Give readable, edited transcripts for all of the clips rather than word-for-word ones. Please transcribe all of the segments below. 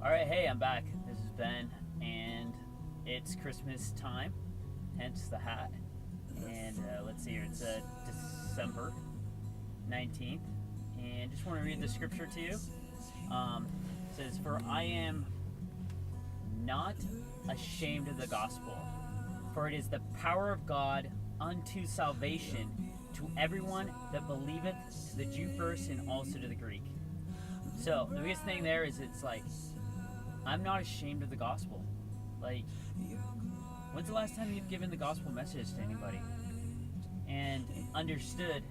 All right, hey, I'm back. This is Ben, and it's Christmas time, hence the hat. And let's see here, it's December 19th, and just want to read the scripture to you. It says, "For I am not ashamed of the gospel, for it is the power of God unto salvation to everyone that believeth, to the Jew first and also to the Greek." So the biggest thing there is it's like, I'm not ashamed of the gospel. Like, when's the last time you've given the gospel message to anybody and understood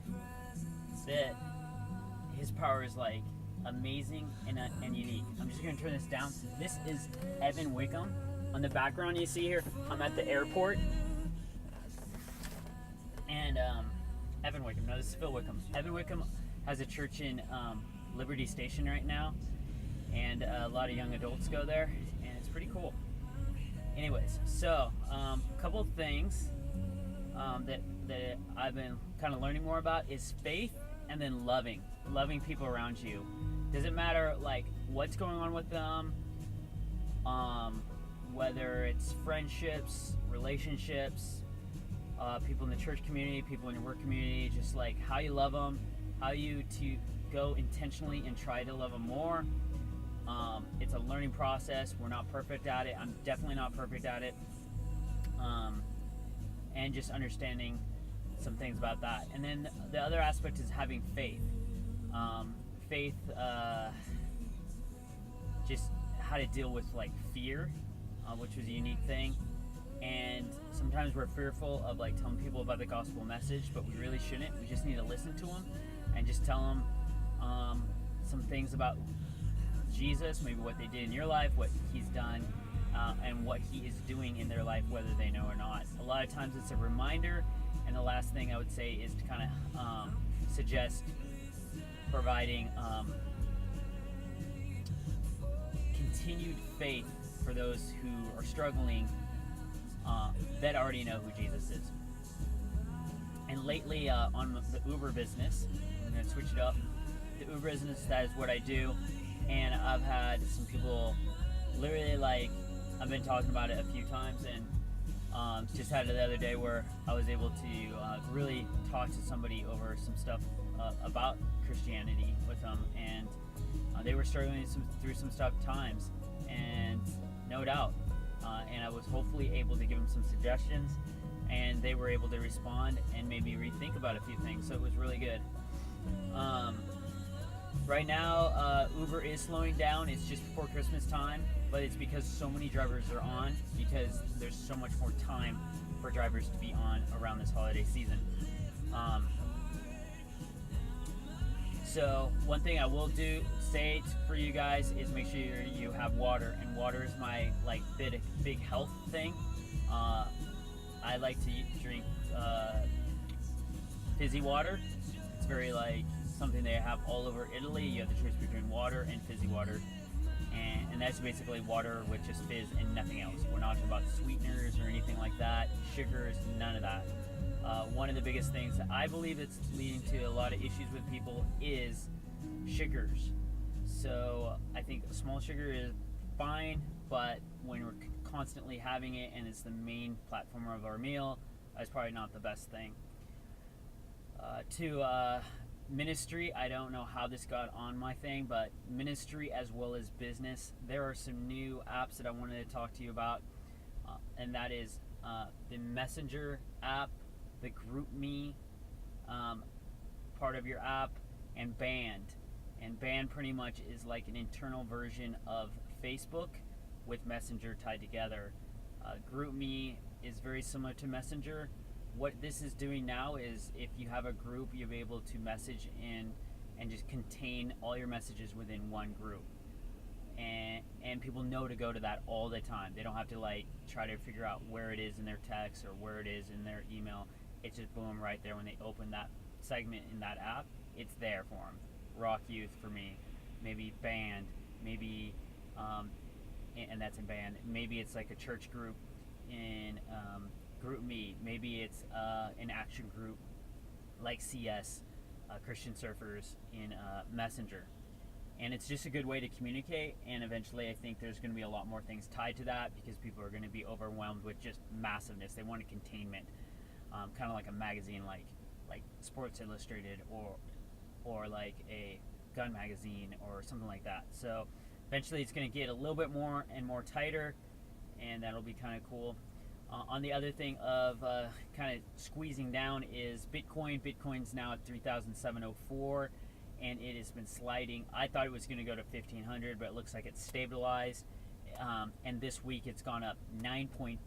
that his power is like amazing and unique? I'm just gonna turn this down. This is Evan Wickham. On the background you see here, I'm at the airport. And Evan Wickham, no, this is Phil Wickham. Evan Wickham has a church in Liberty Station right now, and a lot of young adults go there, and it's pretty cool. Anyways, so a couple of things that I've been kind of learning more about is faith, and then loving people around you. Doesn't matter like what's going on with them, whether it's friendships, relationships, people in the church community, people in your work community, just like how you love them, how you to go intentionally and try to love them more. It's a learning process. We're not perfect at it. I'm definitely not perfect at it. And just understanding some things about that. And then the other aspect is having faith. Faith, just how to deal with like fear, which was a unique thing. And sometimes we're fearful of like telling people about the gospel message, but we really shouldn't. We just need to listen to them and just tell them some things about Jesus, maybe what they did in your life, what he's done, and what he is doing in their life, whether they know or not. A lot of times it's a reminder. And the last thing I would say is to kind of suggest providing continued faith for those who are struggling, that already know who Jesus is. And lately on the Uber business, I'm going to switch it up. The Uber business, that is what I do. And I've had some people literally like, I've been talking about it a few times, and just had it the other day where I was able to really talk to somebody over some stuff about Christianity with them, and they were struggling through some tough times, and no doubt, and I was hopefully able to give them some suggestions, and they were able to respond and maybe rethink about a few things, so it was really good. Right now, Uber is slowing down. It's just before Christmas time, but it's because so many drivers are on, because there's so much more time for drivers to be on around this holiday season. So one thing I will say for you guys is make sure you have water, and water is my like big health thing. I like to drink fizzy water. It's very like something they have all over Italy. You have the choice between water and fizzy water, and that's basically water with just fizz and nothing else. We're not talking about sweeteners or anything like that, sugars, none of that. One of the biggest things that I believe that's leading to a lot of issues with people is sugars. So I think small sugar is fine, but when we're constantly having it and it's the main platform of our meal, that's probably not the best thing. Ministry, I don't know how this got on my thing, but ministry as well as business, there are some new apps that I wanted to talk to you about, and that is the Messenger app, the GroupMe part of your app, and Band. And Band pretty much is like an internal version of Facebook with Messenger tied together. GroupMe is very similar to Messenger. What this is doing now is if you have a group, you'll be able to message in and just contain all your messages within one group. And people know to go to that all the time. They don't have to like try to figure out where it is in their text or where it is in their email. It's just boom right there when they open that segment in that app. It's there for them. Rock Youth for me, maybe Band, maybe, and that's in Band. Maybe it's like a church group in GroupMe. Maybe it's an action group like CS, Christian Surfers in Messenger. And it's just a good way to communicate, and eventually I think there's going to be a lot more things tied to that because people are going to be overwhelmed with just massiveness. They want a containment, kind of like a magazine like Sports Illustrated or like a gun magazine or something like that. So eventually it's going to get a little bit more and more tighter, and that'll be kind of cool. On the other thing of kind of squeezing down is Bitcoin. Bitcoin's now at 3,704, and it has been sliding. I thought it was going to go to 1,500, but it looks like it's stabilized. And this week it's gone up 9.24%.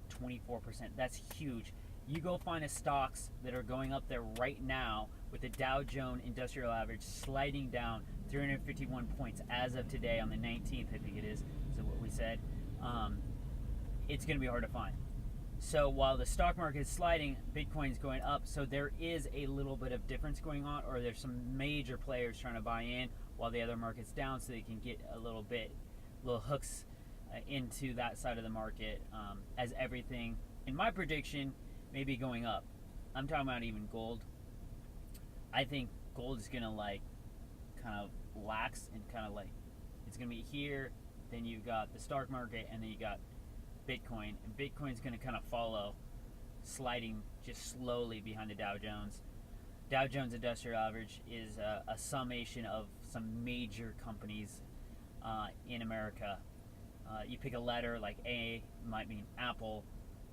That's huge. You go find the stocks that are going up there right now with the Dow Jones Industrial Average sliding down 351 points as of today on the 19th, I think it is what we said. It's going to be hard to find. So while the stock market is sliding, Bitcoin's going up. So there is a little bit of difference going on, or there's some major players trying to buy in while the other market's down, so they can get little hooks into that side of the market. As everything, in my prediction, may be going up. I'm talking about even gold. I think gold is gonna kind of lax and kind of it's gonna be here. Then you got the stock market, and then you got Bitcoin, and Bitcoin's going to kind of follow, sliding just slowly behind the Dow Jones. Dow Jones Industrial Average is a summation of some major companies in America. You pick a letter like A, might mean Apple,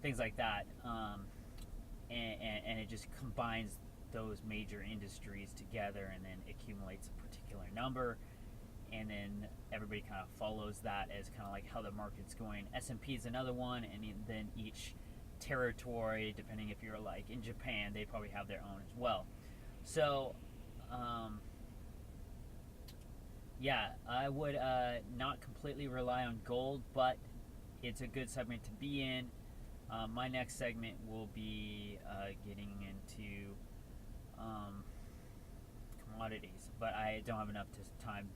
things like that, and it just combines those major industries together and then accumulates a particular number. And then everybody kind of follows that as kind of like how the market's going. S&P is another one, and then each territory, depending if you're like in Japan, they probably have their own as well. So, yeah, I would not completely rely on gold, but it's a good segment to be in. My next segment will be getting into commodities, but I don't have enough time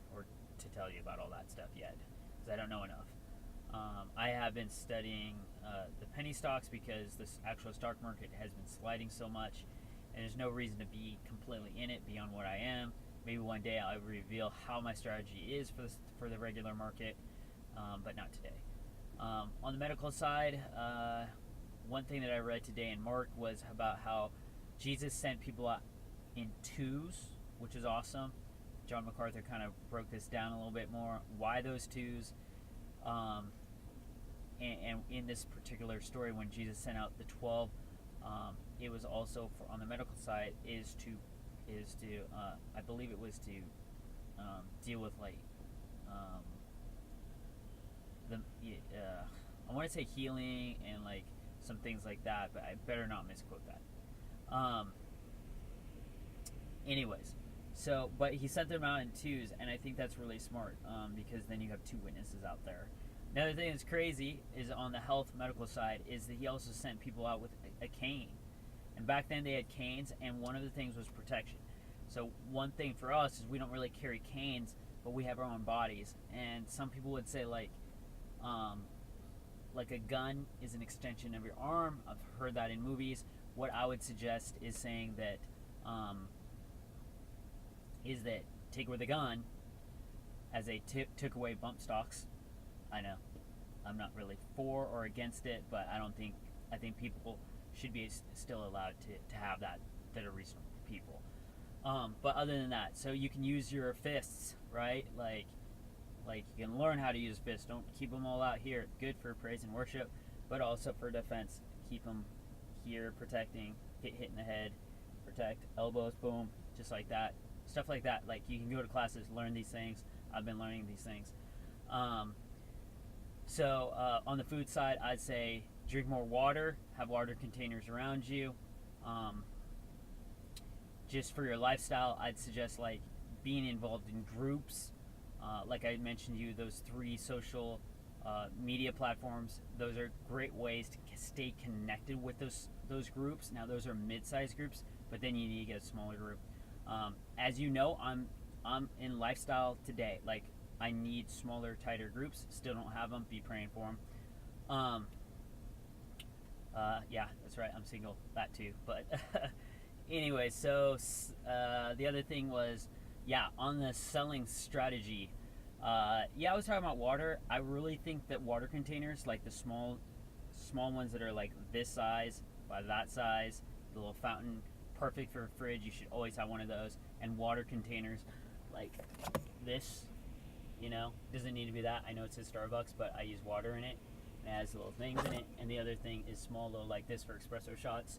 to tell you about all that stuff yet, because I don't know enough. I have been studying the penny stocks because this actual stock market has been sliding so much, and there's no reason to be completely in it beyond what I am. Maybe one day I'll reveal how my strategy is for the regular market, but not today. On the medical side, one thing that I read today in Mark was about how Jesus sent people out in twos, which is awesome. John MacArthur kind of broke this down a little bit more. Why those twos? And in this particular story, when Jesus sent out the 12, it was also on the medical side is to I believe it was to deal with I want to say healing and some things like that, but I better not misquote that. Anyways. So, but he sent them out in twos, and I think that's really smart, because then you have two witnesses out there. Another thing that's crazy is on the health medical side is that he also sent people out with a cane. And back then they had canes, and one of the things was protection. So one thing for us is we don't really carry canes, but we have our own bodies. And some people would say like a gun is an extension of your arm. I've heard that in movies. What I would suggest is saying that take away the gun as they took away bump stocks. I know I'm not really for or against it, but I think people should be still allowed to have that are reasonable people. But other than that, so you can use your fists, right? Like you can learn how to use fists. Don't keep them all out here. Good for praise and worship, but also for defense. Keep them here, protecting. Get hit in the head, protect. Elbows, boom, just like that. Stuff like that. Like you can go to classes, learn these things. I've been learning these things. So on the food side, I'd say drink more water. Have water containers around you. Just for your lifestyle, I'd suggest being involved in groups. Like I mentioned to you, those 3 social media platforms. Those are great ways to stay connected with those groups. Now those are mid-sized groups, but then you need to get a smaller group. As you know, I'm in lifestyle today. I need smaller, tighter groups. Still don't have them. Be praying for them. Yeah, that's right. I'm single. That too. But anyway, so the other thing was, on the selling strategy. Yeah, I was talking about water. I really think that water containers, like the small ones that are like this size by that size, the little fountain, perfect for a fridge. You should always have one of those. And water containers like this, doesn't need to be that. I know it says Starbucks, but I use water in it. It has little things in it. And the other thing is small, little like this for espresso shots.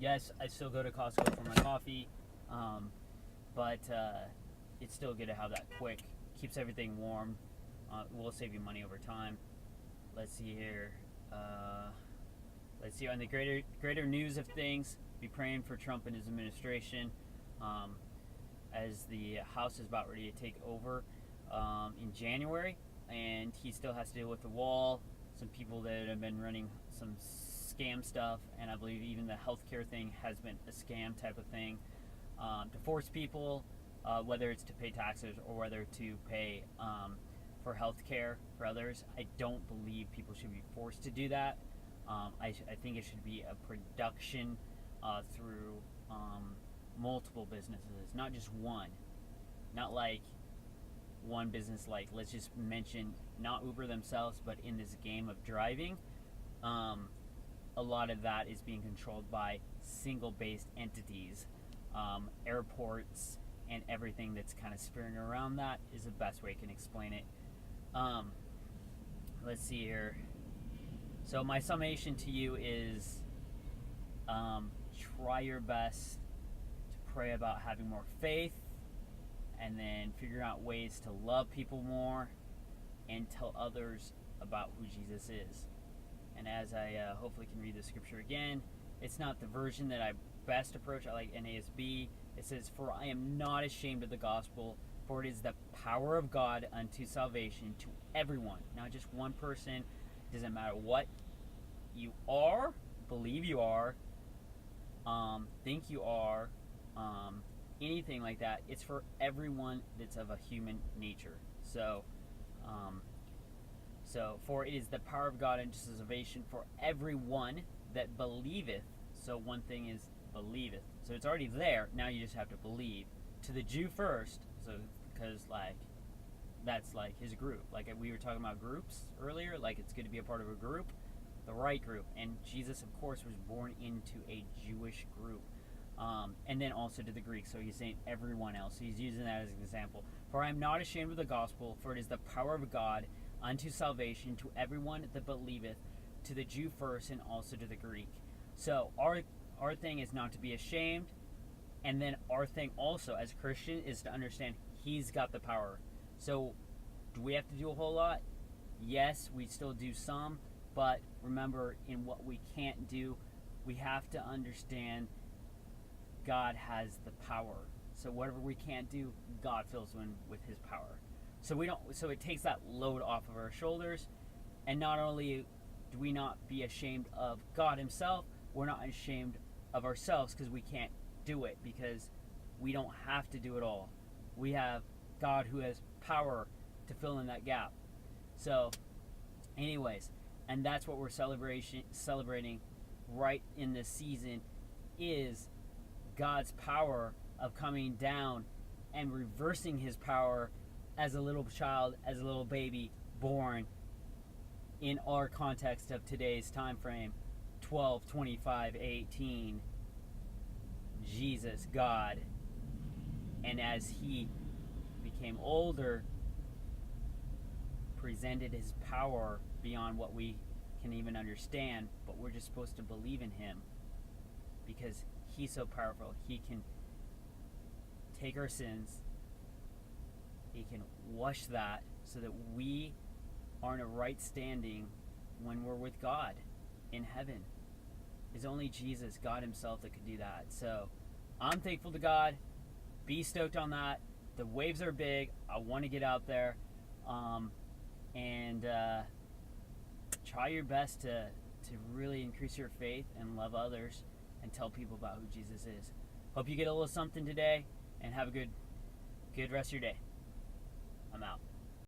Yes, I still go to Costco for my coffee, but it's still good to have that quick. Keeps everything warm. Will save you money over time. Let's see here. Let's see on the greater news of things. Be praying for Trump and his administration, as the House is about ready to take over in January, and he still has to deal with the wall. Some people that have been running some scam stuff, and I believe even the healthcare thing has been a scam type of thing, to force people, whether it's to pay taxes or whether to pay for healthcare for others. I don't believe people should be forced to do that. I think it should be a production through multiple businesses, not just one. Not like one business, like let's just mention not Uber themselves, but in this game of driving, a lot of that is being controlled by single-based entities. Airports and everything that's kind of spearing around that is the best way I can explain it. Let's see here. So my summation to you is try your best to pray about having more faith, and then figure out ways to love people more and tell others about who Jesus is. And as I hopefully can read the scripture again, it's not the version that I best approach. I like NASB. It says, "For I am not ashamed of the gospel, for it is the power of God unto salvation to everyone," not just one person. It doesn't matter what you are, believe you are, think you are, anything like that. It's for everyone that's of a human nature. So, for it is the power of God unto salvation for everyone that believeth. So one thing is believeth. So it's already there. Now you just have to believe. To the Jew first. So because that's like his group. Like we were talking about groups earlier. Like it's good to be a part of a group, the right group. And Jesus, of course, was born into a Jewish group. And then also to the Greeks. So he's saying everyone else. So he's using that as an example. For I am not ashamed of the gospel, for it is the power of God unto salvation to everyone that believeth, to the Jew first and also to the Greek. So our thing is not to be ashamed, and then our thing also as Christian is to understand he's got the power. So do we have to do a whole lot? Yes, we still do some, but remember, in what we can't do, we have to understand God has the power. So whatever we can't do, God fills in with his power. So it takes that load off of our shoulders, and not only do we not be ashamed of God himself, we're not ashamed of ourselves because we can't do it, because we don't have to do it all. We have God who has power to fill in that gap. So anyways, and that's what we're celebrating right in this season, is God's power of coming down and reversing his power as a little child, as a little baby born in our context of today's time frame, 12/25/18. Jesus, God, and as he became older, presented his power beyond what we can even understand, but we're just supposed to believe in him because he's so powerful. He can take our sins, he can wash that so that we are in a right standing when we're with God in heaven. It's only Jesus, God himself, that could do that. So I'm thankful to God. Be stoked on that. The waves are big. I want to get out there, and try your best to really increase your faith and love others and tell people about who Jesus is. Hope you get a little something today, and have a good rest of your day. I'm out.